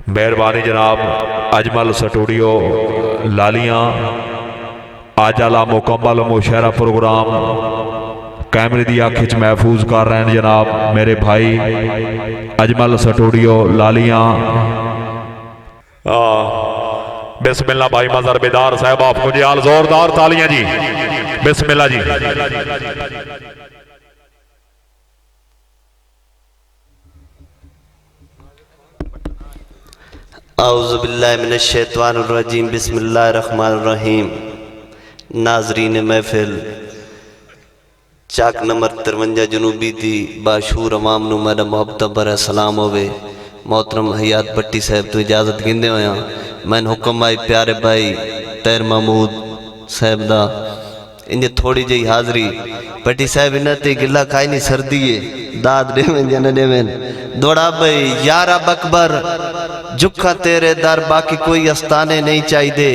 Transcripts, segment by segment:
مہربانی جناب اجمل سٹوڈیو لالیاں آج والا مکمل مشاہرہ پروگرام کیمرے دی آنکھ محفوظ کر رہے ہیں جناب میرے بھائی اجمل سٹوڈیو لالیاں بسم اللہ بھائی مظہر بیدار صاحب آپ کو جیال زوردار تالیاں جی بسم اللہ جی اعوذ باللہ من الشیطان الرجیم بسم اللہ الرحمن الرحیم ناظرین محفل چاک نمبر 53 جنوبی دی باشور عوام نو میرا محبت برہ سلام ہوئے محترم حیات بٹی صاحب تو اجازت گندے ہویا میں حکم آئی پیارے بھائی تیر محمود صاحب دا انجھے تھوڑی جئی حاضری بٹی صاحب انہتے گلہ کھائی نہیں سردیے داد دیوین جنہ دیوین دوڑا بھائی یا رب اکبر جکھا تیرے در باقی کوئی استانے نہیں چاہی دے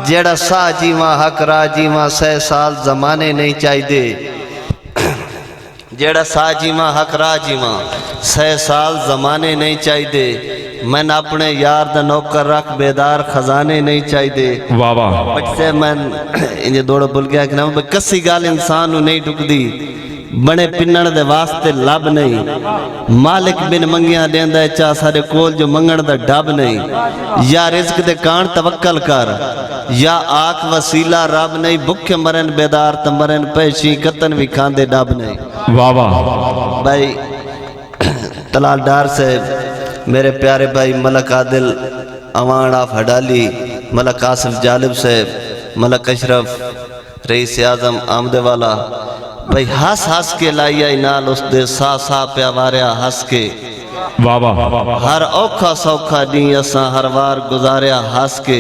جیڑا سا جیواں حق را جیواں 100 سال زمانے نہیں چاہی دے جیڑا سا جیواں حق را جیواں 100 سال زمانے نہیں چاہی دے میں اپنے یار دا نوکر رکھ بیدار خزانے نہیں چاہی دے واہ واہ بٹ سے میں انجھے دوڑا بھول گیا کہ نام کسی گال انسانو نہیں ڈک دی بڑے پنڑ دے واسطے لب نہیں مالک بن منگیاں دیندہ ہے چاہ سارے کول جو منگڑ دا ڈب نہیں یا رزق دے کان توکل کر یا آنکھ وسیلہ رب نہیں بکھے مرن بیدار تمرن پیشی کتن بھی کھاندے ڈب نہیں واہ واہ بھائی تلال ڈار سے میرے پیارے بھائی ملک عادل اوان آف ہڈالی ملک آصف جالب سے ملک اشرف رئیس اعظم آمدے والا بھائی ہس کے لائیا نال اس دے سا سا پیا واریا ہس کے واہ واہ ہر اوکھا سوکھا دیں اساں ہر وار گزاریا ہس کے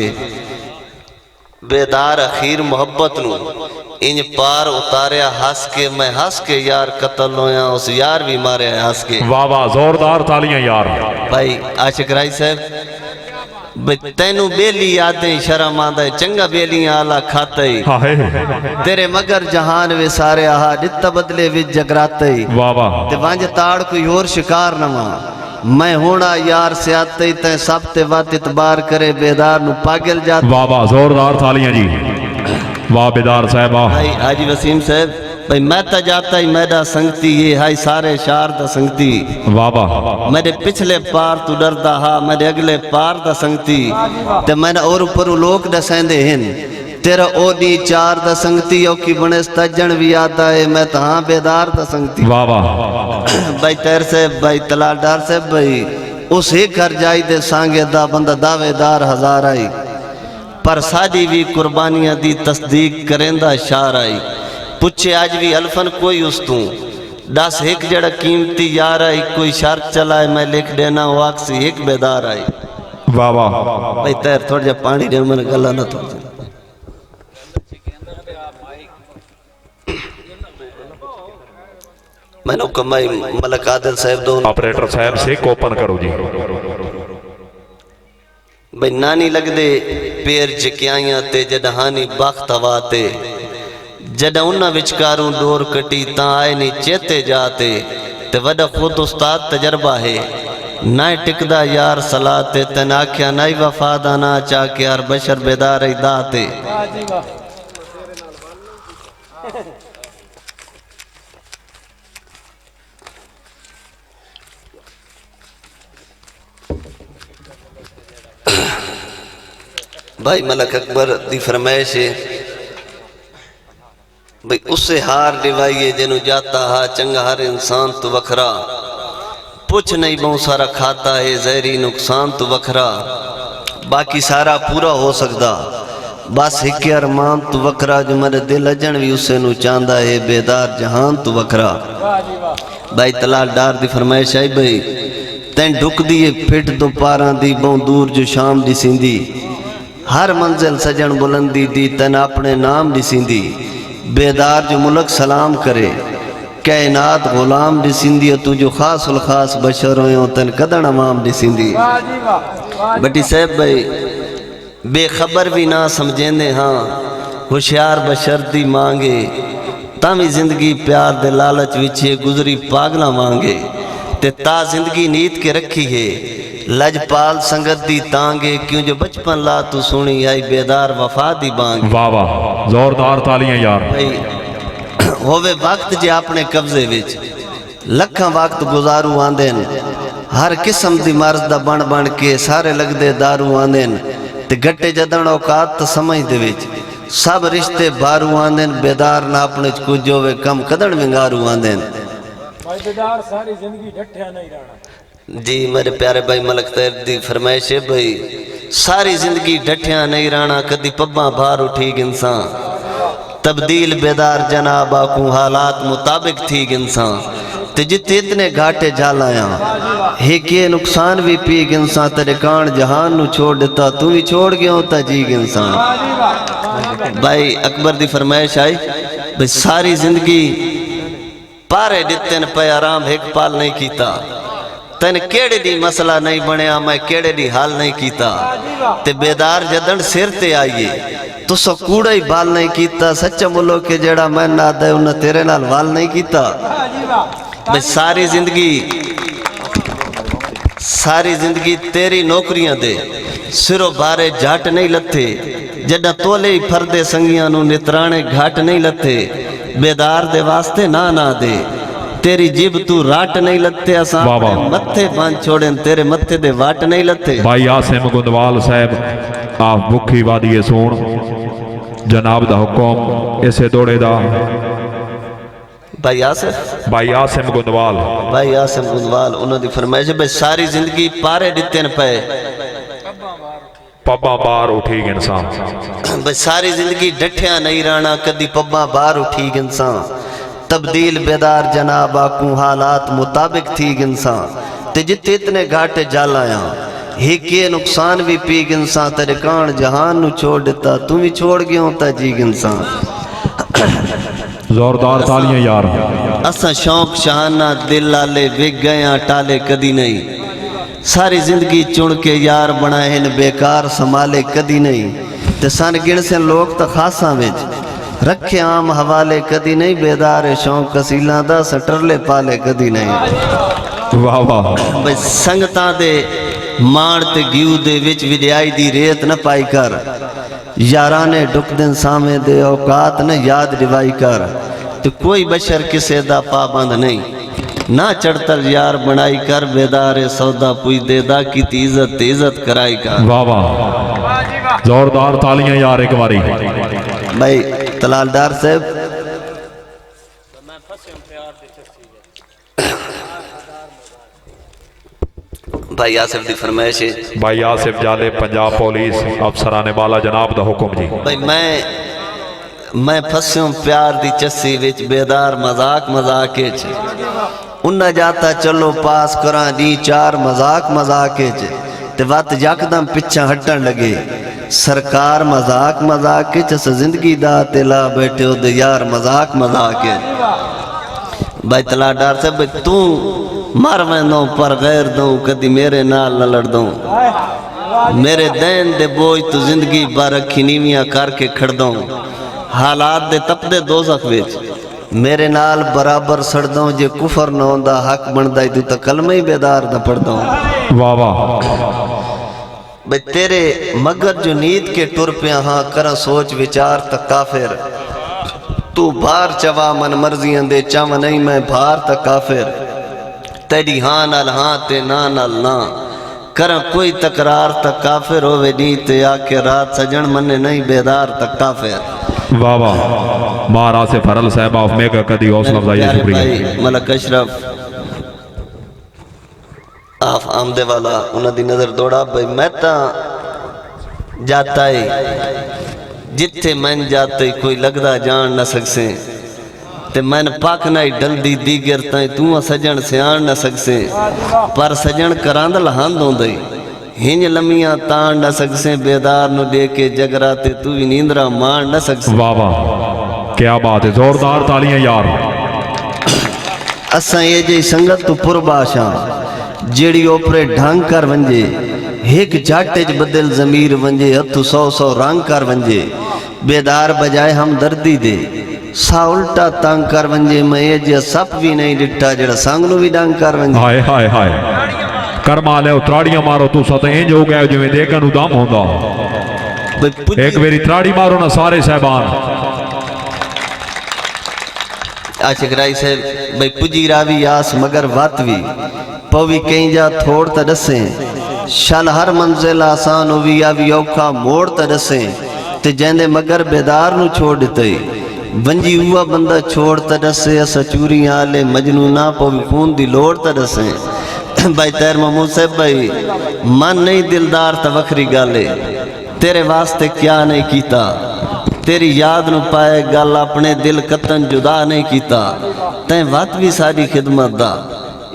بیدار اخیر محبت نو انج پار اتاریا ہس کے میں ہس کے یار قتل ہویا اس یار بھی ماریا ہس کے واہ واہ زوردار تالیاں یار بھائی عاشق رائی صاحب تینو بیلی یادیں شرم آدھے چنگا بیلی آلہ کھاتے تیرے مگر جہان وے سارے آہا جتا بدلے وے جگراتے واہ واہ تے وانج تاڑ کوئی اور شکار نما میں ہونا یار سے آتے تین سب تے وات اتبار کرے بیدار نو پاگل جاتے واہ واہ زوردار تالیاں جی واہ بیدار صاحبہ بھائی حاجی وسیم صاحب بھائی میں تا جاتا ہی میڈا سنگتی یہ ہائی سارے شار دا سنگتی واہ واہ میرے پچھلے پار تو ڈر دا ہا میرے اگلے پار دا سنگتی تے میں نے اور اوپرو لوگ دا سیندے ہن تیرا او نی چار دا سنگتی او کی بنے ستجن بھی آتا ہے میں تہاں بیدار دا سنگتی واہ واہ بھائی تیر سے بھائی تلال ڈار سے بھائی اس ہی گھر جائی دے سانگے دا بندہ دعوے دار ہزار آئی پر ساڑی بھی قربانیاں دی تصدیق کرندہ شار آئی پچھے آج بھی الفن کوئی اس توں دس ایک جڑا قیمتی یار آئی کوئی شرط چلائے میں لکھ دینا واقسی ایک بیدار آئی واہ واہ بھائی تیر تھوڑ جا پانی دے میں گلہ نہ تھوڑ جا میں نے کمائی ملک عادل صاحب دون آپریٹر صاحب سے کوپن کرو جی بھائی نانی لگ دے پیر جکیائیاں تے جدہانی باخت ہواتے جدہ انہا وچکاروں ڈور کٹی تاں آئے نہیں چیتے جاتے تے وڈا خود استاد تجربہ ہے نائے ٹکدہ یار صلاتے تے ناکیا نائی وفادہ نا چاکے یار بشر بیدار ایداتے بھائی ملک اکبر دی فرمائش ہے بھئی اس سے ہار لیوائیے جنہوں جاتا ہا چنگا ہر انسان تو وکھرا پوچھ نہیں بہت سارا کھاتا ہے زہری نقصان تو وکھرا باقی سارا پورا ہو سکتا بس ہکی ارمان تو وکھرا جو میرے دل اجن بھی اسے نو چاندہ ہے بیدار جہان تو وکھرا بھائی تلال ڈار دی فرمائش آئی بھئی تین ڈھک دیئے پھٹ دو پاران دی بہت دور جو شام دی سندی ہر منزل سجن بلندی دی تین اپنے نام دی سندی بیدار جو ملک سلام کرے کائنات غلام دی سندی تو جو خاص الخاص بشر ہوئے تن قدن امام دی سندی بٹی صاحب بھائی بے خبر بھی نہ سمجھیں دے ہاں ہوشیار بشر دی مانگے تامی زندگی پیار دے لالچ وچھے گزری پاگلا مانگے تے تا زندگی نیت کے رکھی ہے لجپال سنگت دی تانگے کیوں جو بچپن لا تو سنی آئی بیدار وفا دی بانگ واہ واہ زوردار تالیاں یار بھائی ہووے وقت جے اپنے قبضے وچ لکھاں وقت گزارو آندین ہر قسم دی مرض دا بن بن کے سارے لگ دے دارو آندین تے گٹے جدن اوقات تا سمجھ دے وچ سب رشتے بارو آندین بیدار نہ اپنے کچھ ہووے کم کدن ونگارو آندین بھائی بیدار ساری زندگی ڈٹھیا نہیں رہنا جی میرے پیارے بھائی ملک طاہر دی فرمائش ہے بھائی ساری زندگی ڈٹھیا نہیں رہنا کدی پباں بھار اٹھی انسان تبدیل بیدار جناب آکوں حالات مطابق تھی انسان تے جتے اتنے گھاٹے جالایا ایک یہ نقصان بھی پی انسان تیرے کان جہان نو چھوڑ دیتا تو بھی چھوڑ گیا ہوتا جی انسان بھائی اکبر دی فرمائش آئی بھائی ساری زندگی پارے دیتن پہ آرام ایک پال نہیں کیتا تین کیڑے دی مسئلہ نہیں بنیا میں کیڑے دی حال نہیں کیتا تے بیدار جدن سر تے آئیے تو سو کوڑا ہی بال نہیں کیتا سچا ملو کے جڑا میں نہ دے انہیں تیرے نال وال نہیں کیتا بھئی ساری زندگی تیری نوکریاں دے سرو بارے جھاٹ نہیں لتھے جڈا تولے ہی پھردے سنگیاں نو نترانے گھاٹ نہیں لتھے بیدار دے واسطے نہ دے تیری جیب تو راٹ نہیں لتے اساں متھے بان چھوڑیں تیرے متھے دے واٹ نہیں لتے بھائی آسم گندوال صاحب آپ بکھی وادی سون جناب دا حکم اسے دوڑے دا بھائی آسم گندوال انہوں دی فرمائش ہے بھائی ساری زندگی پارے دیتن پہ پبا بار اٹھی انسان بھائی ساری زندگی ڈٹھیا نہیں رہنا کدی پبا بار اٹھی انسان تبدیل بیدار جناب آکوں حالات مطابق تھی انسان تے جتے اتنے گھاٹے جالایا ایک یہ نقصان بھی پی انسان تیرے کان جہان نو چھوڑ دیتا تم بھی چھوڑ گیا ہوتا جی انسان زوردار تالیاں یار اساں شوق شہانہ دل لالے وگ گیا ٹالے کدی نہیں ساری زندگی چن کے یار بنائے بیکار سنبھالے کدی نہیں تے سن گن سے لوگ تا خاصاں وچ رکھے عام حوالے کدی نہیں بیدار شوق کسیلاں دا سٹرلے پالے کدی نہیں واہ واہ بھئی سنگتاں دے مان تے گیو دے وچ وڈیائی دی ریت نہ پائی کر یارانے ڈک دن سامے دے اوقات نہ یاد روائی کر تو کوئی بشر کسے دا پابند نہیں نہ چڑھتر یار بنائی کر بیدار سودا پوئی دے دا کی تی عزت کرائی کر واہ واہ زوردار تالیاں یار ایک باری بھائی تلالدار صاحب بھائی آصف دی فرمائش ہے بھائی آصف جالے پنجاب پولیس افسران بالا جناب دا حکم جی بھائی میں پھسیوں پیار دی چسی وچ بیدار مذاق چ انہا جاتا چلو پاس کران دی چار مذاق چ تے وقت یکدم پچھا ہٹن لگے سرکار مذاق چ زندگی دا تلا بیٹھے ہو دے یار مذاق بھائی تلا ڈار سے بھائی تو مر ویندوں پر غیر دوں کدی میرے نال نہ لڑ دوں میرے دین دے بوجھ تو زندگی بارکھی نیویاں کر کے کھڑ دوں حالات دے تپ دے دوزخ وچ میرے نال برابر سڑ دوں جے کفر نہ ہوندا حق بندائی تو تا کلمہ ہی بیدار نہ پڑھ دوں واہ واہ بھئی تیرے مگر جو نیت کے ٹر پہ ہاں کرا سوچ وچار تک کافر تو بھار چوا من مرضی اندے چاو نہیں میں بھار تک کافر تیری ہاں نال ہاں تے نا نال نا کرا کوئی تقرار تک کافر ہوئے نیتے آکے رات سجن مننے نہیں بیدار تک کافر واہ واہ مارا سے فرل صاحب آف میگا کدی حوصلہ افزائی شکریہ ملک اشرف آف آمدے والا انہاں دی نظر دوڑا بھئی میں تا جاتا ہے جتھے میں جاتے کوئی لگدا جان نہ سکسیں تے میں پاک نائی ڈل دی دیگر تائیں تو سجن سے آن نہ سکسیں پر سجن کراند لہاند ہوں دئی ہنج لمیاں تان نہ سکسیں بیدار نو دے کے جگراتے تو بھی نیندرہ مان نہ سکسیں واہ واہ کیا بات ہے زوردار تالیاں یار اساں یہ جی سنگت تو پر باشاں جیڑی اوپرے ڈھانگ کر ونجے ایک جاٹے جو بدل ضمیر ونجے ہتھو سو رنگ کر ونجے بیدار بجائے ہم دردی دے سا الٹا تنگ کر ونجے میں جے سپ بھی نہیں ڈٹھا جڑا سنگ نو بھی ڈنگ کر ونجے ہائے ہائے ہائے کرما لے تراڑیاں مارو تو ساتھ انج ہو گیا جو میں دیکھا نو دم ہوندا ایک میری تراڑی مارو نا سارے صاحبان آشکرائی سے بھئی پجی راوی آس مگر واتوی پوی کہیں جا تھوڑ تا ڈسیں شال ہر منزل آسان ہوئی آوی اوکھا موڑ تا ڈسیں تے جیندے مگر بیدار نو چھوڑ دیتے ونجی ہوا بندہ چھوڑ تا ڈسے اسا چوری آلے مجنونا پوی خون دی لوڑ تا ڈسیں بھائی تیر محمود صاحب بھائی من نہیں دلدار تا وکھری گالے تیرے واسطے کیا نہیں کیتا تیری یاد نو پائے گل اپنے دل قطن جدا نہیں کیتا تین وقت بھی ساری خدمت دا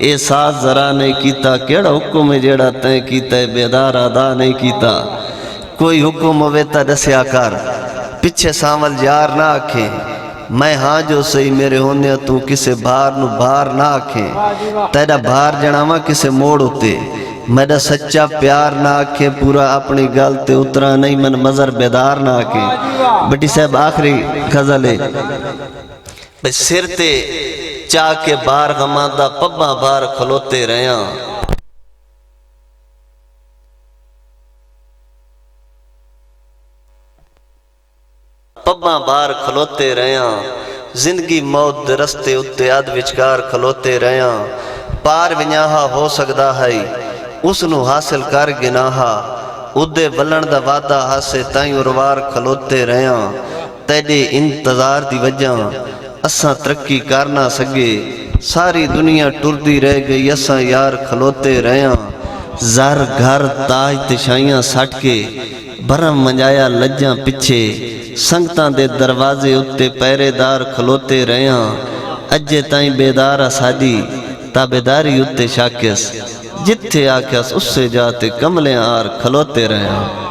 احساس ذرا نہیں کیتا کیڑا حکم ہے جیڑا تین کیتا ہے بیدار ادا نہیں کیتا کوئی حکم ہوئے تا دسیا کر پچھے سامل یار نہ آکھیں میں ہاں جو سہی میرے ہونے تو کسے بھار نو بھار نہ آکھیں تیرا بھار جناما کسے موڑ ہوتے میرا سچا پیار نہ آکھیں پورا اپنی گلتے اترا نہیں من مزر بیدار نہ آکھیں بٹی صاحب آخری غزل ہے بھئی سر تے چاہ کے بار غمادہ پباں بار کھلوتے رہیاں پباں بار کھلوتے رہیاں زندگی موت دے رستے اتے اد وچکار کھلوتے رہیاں پار ونیاہا ہو سکدا ہے اس نو حاصل کر گناہا ادھے ولن دا وعدہ حاصل تائیں اروار کھلوتے رہیاں تیڑے انتظار دی وجہ اساں ترقی کرنا سگے ساری دنیا ٹردی رہ گئی اساں یار کھلوتے رہیاں زر گھر تاج تشائیاں سٹ کے برم منجایا لجاں پچھے سنگتاں دے دروازے اتے پہرے دار کھلوتے رہیاں اجے تائیں بیدارہ ساڈی تابیداری اتے شاکس جتھے آکس اس سے جاتے کملے آر کھلوتے رہیاں